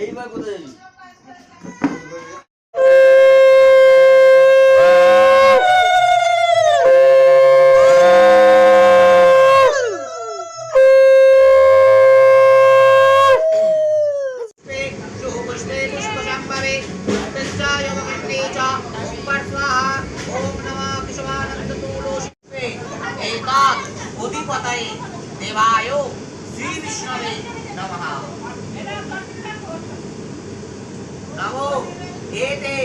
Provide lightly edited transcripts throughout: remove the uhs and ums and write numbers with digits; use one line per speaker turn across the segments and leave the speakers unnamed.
এইবার কোথায় যাবি? देवायो श्री विष्णवे नमः। नमो एते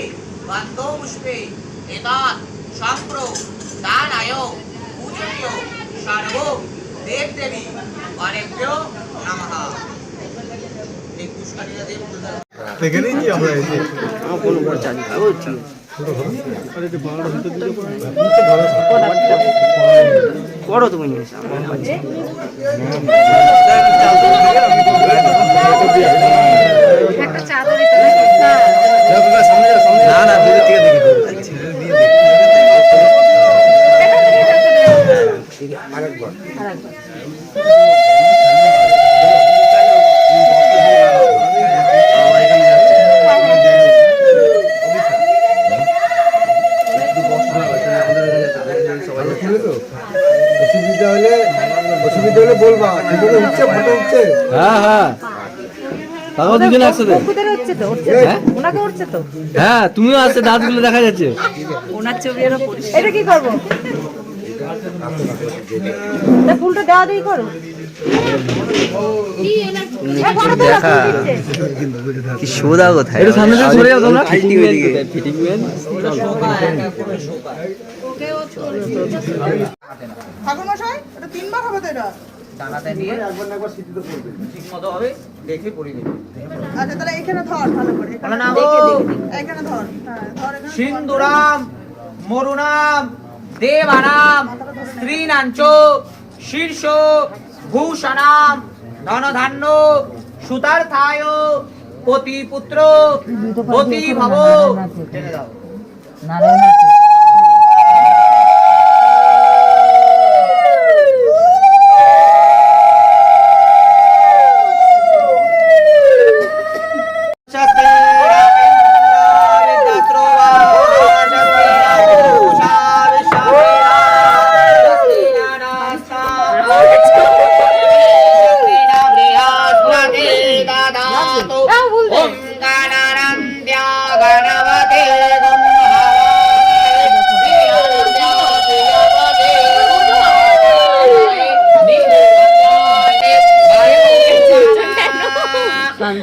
गन्धो पुष्पे एतत् शंप्रो दानायो पूजनीयो सर्वो देव देवी गणेभ्यो नमः। एक पुष्करिणी देव
দেখে নিয়েছি আমরা এই যে
আমার ফোন করে চালু করো ঠিক
আরে যে বাংলা ভিতর দিকে
করো তুমি নিয়ে
একটা চাদর
না না দূরে থেকে দেখি আরেকবার অসুবিধা হলে বলবা ঠিকভাবে উঠছে ফটো উঠছে হ্যাঁ হ্যাঁ তাও দুজন একসাথে
হচ্ছে তো ওনাকে উঠছে তো
হ্যাঁ তুমিও আসছে দাঁতগুলো দেখা যাচ্ছে
ওনার ছবি আরো এটা কি করবো ফুলটা দেওয়া দিয়ে করো
দেখা কি সোদা কোথায়
একটু সামনে থেকে সরে যাও তোমরা
ফিটিং ম্যান
ঠাকুরমশাই এটা তিনবার হবে তো এটা
দানাতে নিয়ে ঠিক মতো হবে দেখে পড়ে নেবে।
আচ্ছা তাহলে এখানে ধর ভালো করে
বলো না গো
এখানে ধর হ্যাঁ ধর এখানে
সিন্দুরাম মরুনাম দেবানাম স্ত্রীনাঞ্চ শীর্ষ ভূষণাম ধনধান্য সুতার্থায় পতি পুত্র পতি ভব টেনে দাও।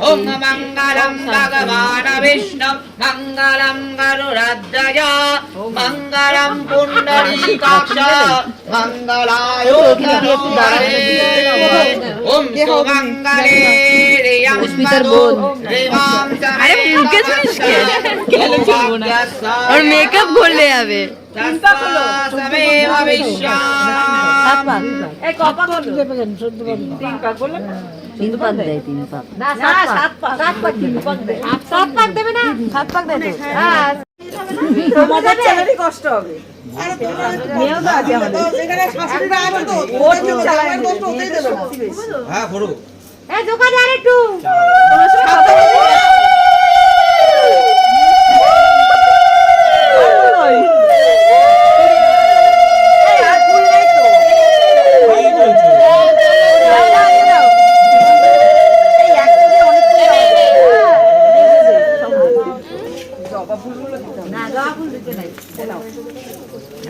ओम मंगलम भगवान विष्णु मंगलम गरुड़ध्वज मंगलम पुंडरीकाक्ष मंगलायो ओम सुमंगले रियंपदो रेवाम
अरे मुझे और मेकअप खोल ले आवे
समे भविष्य
एक कपा खोल तीन पाक बोल तीन पाक दे तीन पाक ना सात पाक तीन पाक दे आप सात पाक देबे ना सात पाक दे दो हां তোমাদের চ্যানেলই কষ্ট হবে আরে মেও তো আগে আমাদের এখানে শাশুড়িরা আছে তো ওর জন্য চালানোর কষ্ট হতেই দেবে
হ্যাঁ বড়
এ দোকানে আর একটু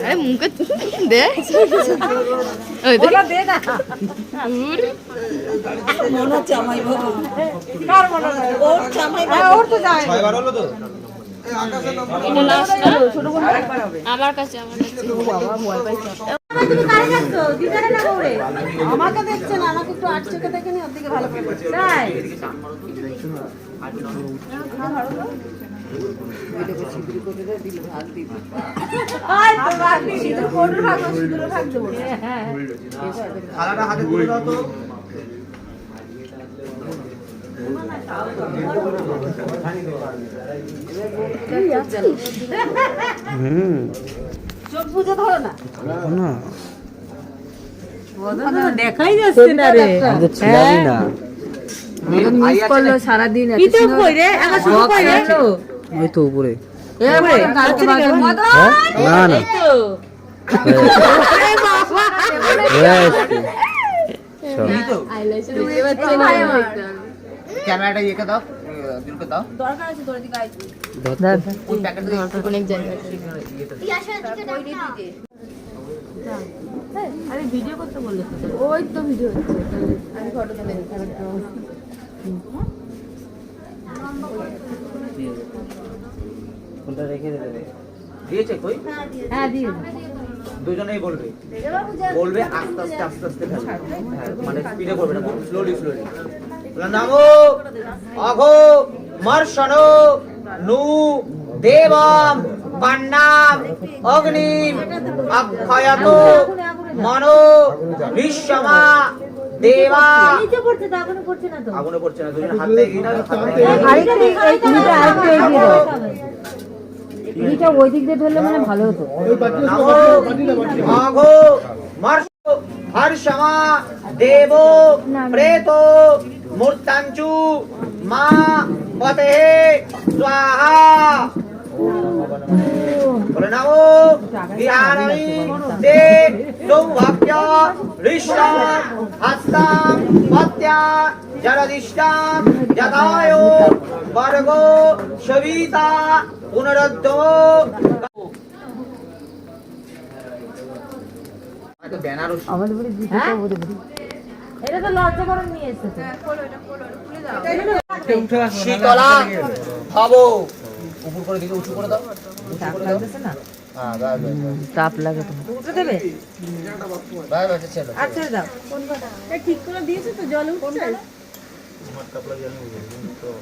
अरे मुंह दे दे ना মনে চামাই বাবু কার মনে হয় ওর চামাই বাবু ওর তো যায়
ছয়বার হলো তো
এটা লাস্ট না ছোট বোন একবার হবে আমার কাছে ও বাবা ভয় পাইছে তুমি কারে যাচ্ছো দিদারে না গৌরে আমাকে দেখছেন আমাকে একটু আট চোখে দেখে নি ওদিকে ভালো করে তাই ভিডিও সিঁদুর করে দিল ভাগ দিল আয় তো ভাগ সিঁদুর কোডর ভাগ সিঁদুর ভাগ দেব হ্যাঁ
থালাটা হাতে তুলে দাও তো
চোখ বুঝে ধরো না
না
দেখাই যাচ্ছে না রে।
আমি তো ছিলামই না।
মিস করলো সারাদিন। কি তো কই রে? আমার শুরু কই রে?
ওই তো উপরে।
এ ভাই কালকে মদন।
না না
এই তো। আরে বাবা।
ক্যামেরাটা ইয়েকে দাও, দিলকে দাও।
দরকার আছে তোর দিকে আইছি
ওই প্যাকেট থেকে
অনেক জায়গায়। আরে ভিডিও করতে বললে তো। ওই তো ভিডিও হচ্ছে। আমি ফটো তুলে দিচ্ছি।
ফোনটা রেখে দেবে। দিয়েছে কই?
হ্যাঁ দিয়ে।
দুজনেই বলবে, বলবে আস্তে আস্তে আস্তে আস্তে খেলবে। হ্যাঁ, মানে স্পিডে করবে না, স্লোলি স্লোলি। নামো অঘো মর্ষণো নু দেবম পান্নাম অগ্নিম অক্ষয়ত মনো বিশ্বমা দেবা।
নিচে পড়ছে তো আগুনে পড়ছে না তো।
আগুনে পড়ছে না, দুজন হাত দিয়ে না
আরেকটা এই তিনটা আরেকটা এগিয়ে দাও। এইটা ওই দিক দিয়ে ধরলে মানে ভালো হতো।
অঘো মর্ষ হর্ষমা দেব প্রেত মূর্তাঞ্চু মা পতে স্বাহা। বলে নামো ধ্যানামি দে সৌভাগ্য ঋষ্টাম হস্তাম পত্যা জলদিষ্টাম যথায় বর্গ সবিতা পুনরুদ্ধ। বেনারসি
আমাদের বলে দিতে তো বলে দিই। এটা তো লজ্জা করণ নিয়ে এসেছে।
শীতলা ভব উপর করে দিকে উঁচু করে দাও, উঁচু করে দাও।
না
হ্যাঁ দাও দাও
তাপ লাগে তো। উঠে দেবে?
দাও দাও চলো।
আচ্ছা দাও। কোন কথা? এই ঠিক করে দিয়েছে তো জল উঠছে।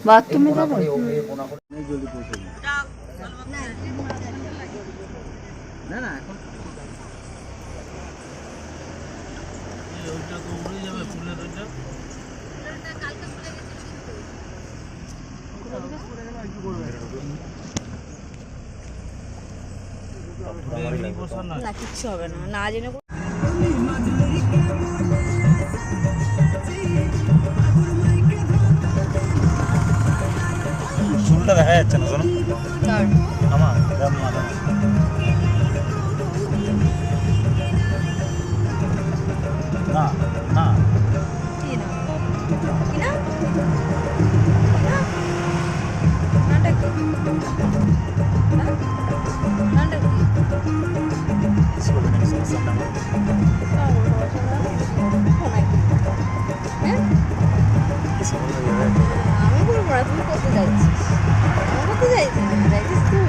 বাথরুমে যাবে?
না না এখন
না কিচ্ছু হবে না, না জেনে
চুলটা দেখা যাচ্ছে না শোনো আমার না না
আমি বলবো না, তুমি করতে যাচ্ছিস, আমি করতে চাইছি না, যাইছিস তুই।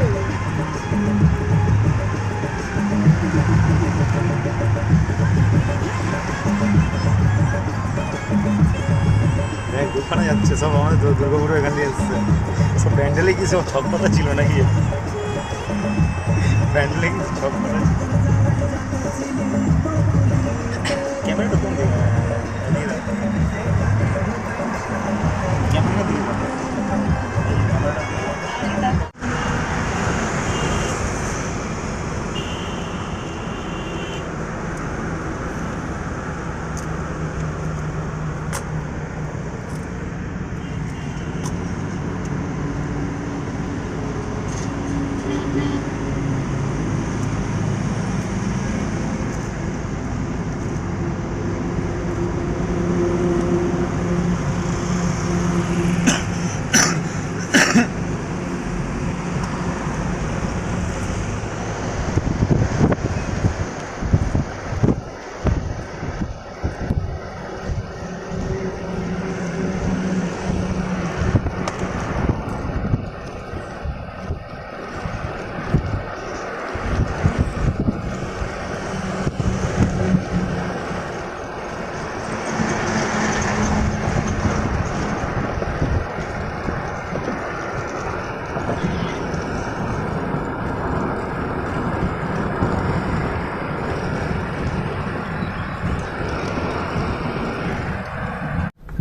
দুখানে যাচ্ছে সব আমাদের দুর্গাপুর এখান দিয়ে এসছে সব ব্যান্ডেলে কি সব ছক কথা ছিল নাকি ব্যান্ডেলে কি ছক কথা ক্যামেরাটা কোন দিকে ক্যামেরা দিয়ে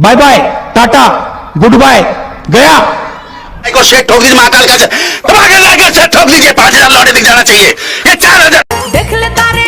bye bye tata goodbye गया
को शेख ठोक दीजिए महाकाल का तुम्हारे लायक से ठोक दीजिए 5,000 लौटे दिख जाना चाहिए ये 4,000
देखले तारे